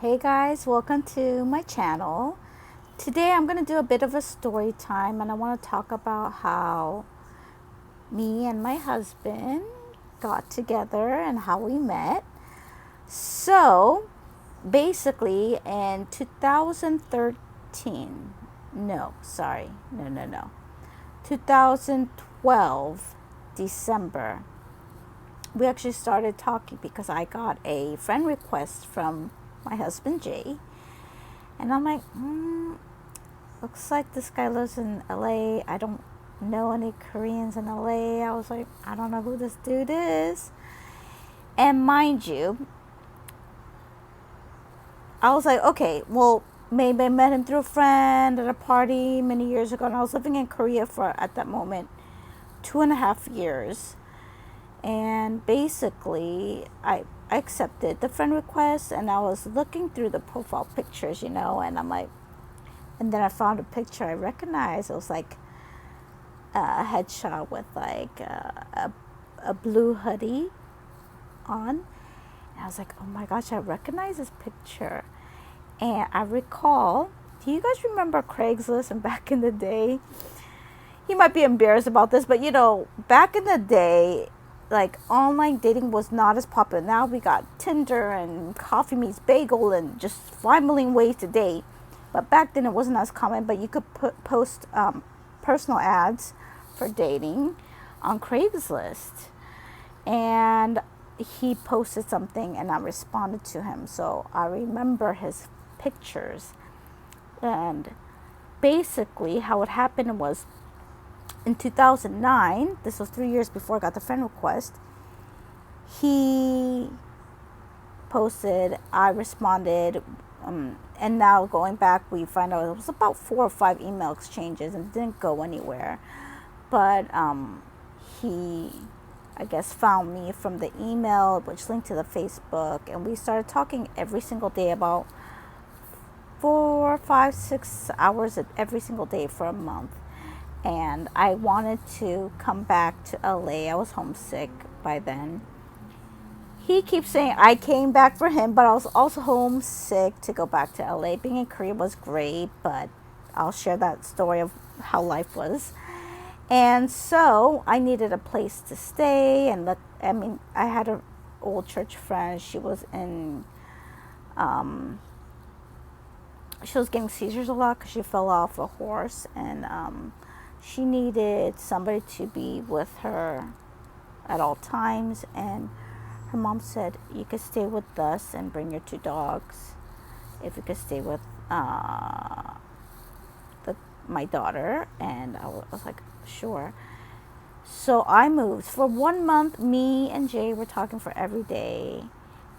Hey guys, welcome to my channel. Today I'm going to do a bit of a story time and I want to talk about how me and my husband got together and how we met. So, basically in 2013, no, 2012 December, we actually started talking because I got a friend request from my husband Jay. And I'm like, looks like this guy lives in LA. I don't know any Koreans in LA. I was like, I don't know who this dude is. And mind you, I was like, okay, well, maybe I met him through a friend at a party many years ago. And I was living in Korea for, at that moment, 2.5 years. And basically, I accepted the friend request and I was looking through the profile pictures, and I'm like, and then I found a picture I recognized. It was like a headshot with like a blue hoodie on. And I was like, oh my gosh, I recognize this picture. And I recall, do you guys remember Craigslist and back in the day? You might be embarrassed about this, but back in the day, like online dating was not as popular. Now we got Tinder and Coffee Meets Bagel and just 5 million ways to date. But back then it wasn't as common, but you could post personal ads for dating on Craigslist. And he posted something and I responded to him. So I remember his pictures. And basically how it happened was in 2009, this was 3 years before I got the friend request, he posted, I responded, and now going back, we find out it was about 4 or 5 email exchanges and it didn't go anywhere. But he, I guess, found me from the email, which linked to the Facebook, and we started talking every single day about 4, 5, 6 hours every single day for a month. And I wanted to come back to LA. I was homesick by then. He keeps saying I came back for him, but I was also homesick to go back to LA. Being in Korea was great, but I'll share that story of how life was. And so I needed a place to stay. And I had an old church friend. She was she was getting seizures a lot because she fell off a horse, and she needed somebody to be with her at all times. And her mom said, you could stay with us and bring your 2 dogs if you could stay with my daughter. And I was like, sure. So I moved. For 1 month, me and Jay were talking for every day.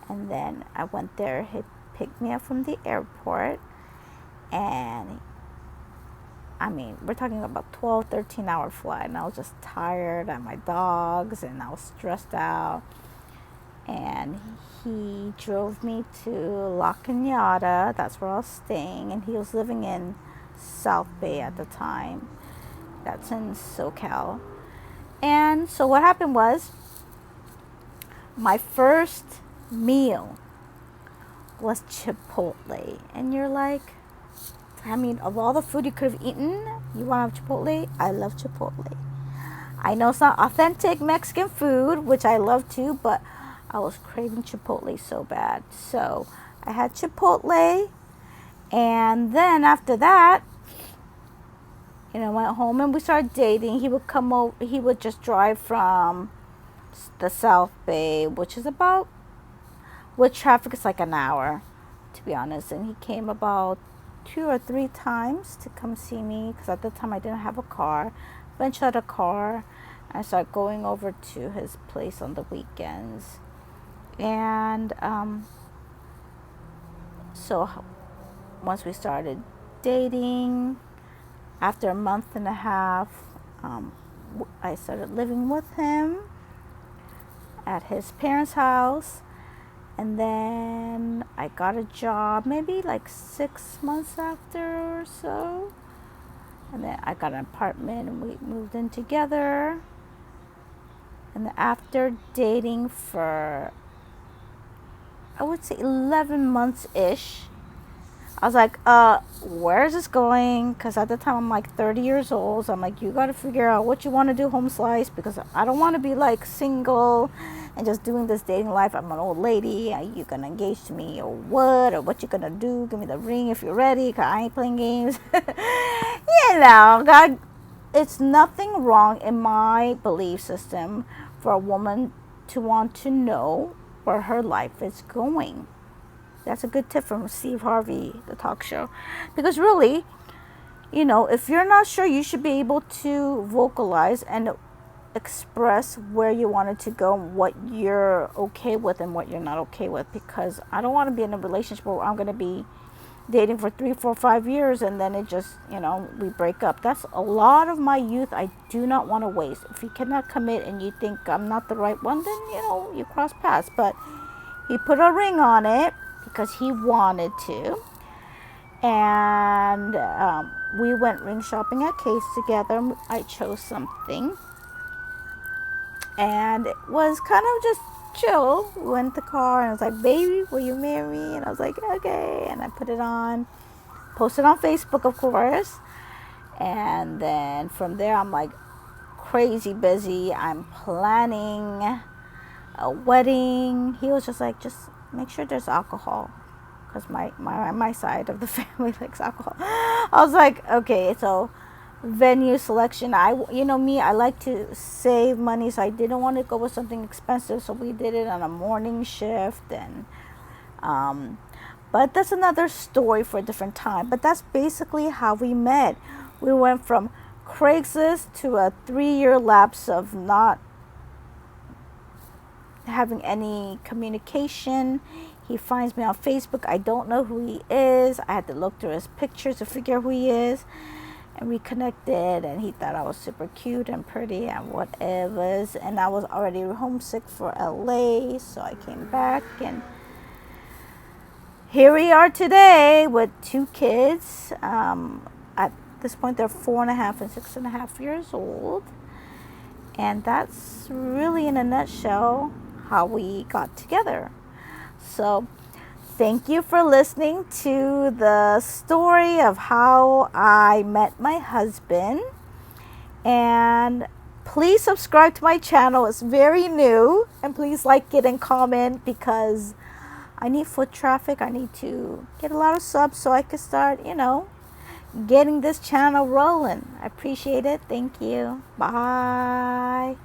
And then I went there. He picked me up from the airport. And we're talking about 12, 13-hour flight. And I was just tired and my dogs, and I was stressed out. And he drove me to La Cañada. That's where I was staying. And he was living in South Bay at the time. That's in SoCal. And so what happened was, my first meal was Chipotle. And you're like, of all the food you could have eaten, you want to have Chipotle? I love Chipotle. I know it's not authentic Mexican food, which I love too, but I was craving Chipotle so bad. So I had Chipotle, and then after that, went home and we started dating. He would come over. He would just drive from the South Bay, which is about, with traffic, it's like an hour, to be honest. And he came about 2 or 3 times to come see me, because at the time I didn't have a car. Eventually I had a car. I started going over to his place on the weekends. And so once we started dating, after a month and a half, I started living with him at his parents' house. And then I got a job maybe like 6 months after or so. And then I got an apartment and we moved in together. And after dating for I would say 11 months-ish. I was like, where is this going? Because at the time I'm like 30 years old. So I'm like, you got to figure out what you want to do, home slice, because I don't want to be like single and just doing this dating life. I'm an old lady. Are you going to engage to me or what? Or what you going to do? Give me the ring if you're ready, because I ain't playing games. God, it's nothing wrong in my belief system for a woman to want to know where her life is going. That's a good tip from Steve Harvey, the talk show. Because really, if you're not sure, you should be able to vocalize and express where you wanted to go, what you're okay with and what you're not okay with. Because I don't want to be in a relationship where I'm going to be dating for 3, 4, 5 years and then it just, we break up. That's a lot of my youth I do not want to waste. If you cannot commit and you think I'm not the right one, then, you cross paths. But he put a ring on it because he wanted to. And we went ring shopping at Case together. I chose something. And it was kind of just chill. We went in the car and I was like, baby, will you marry me? And I was like, okay. And I put it on, posted on Facebook, of course. And then from there, I'm like crazy busy. I'm planning a wedding. He was just like, just make sure there's alcohol, because my side of the family likes alcohol. I was like, okay. So venue selection, me, I like to save money, so I didn't want to go with something expensive, so we did it on a morning shift. And but that's another story for a different time. But that's basically how we met. We went from Craigslist to a 3-year lapse of not having any communication. He finds me on Facebook. I don't know who he is. I had to look through his pictures to figure out who he is. And we connected, and he thought I was super cute and pretty and whatever. And I was already homesick for LA, so I came back. And here we are today with 2 kids. At this point, they're 4.5 and 6.5 years old. And that's really, in a nutshell, how we got together. So thank you for listening to the story of how I met my husband. And please subscribe to my channel. It's very new. And please like it and comment, because I need foot traffic. I need to get a lot of subs so I can start, getting this channel rolling. I appreciate it. Thank you. Bye.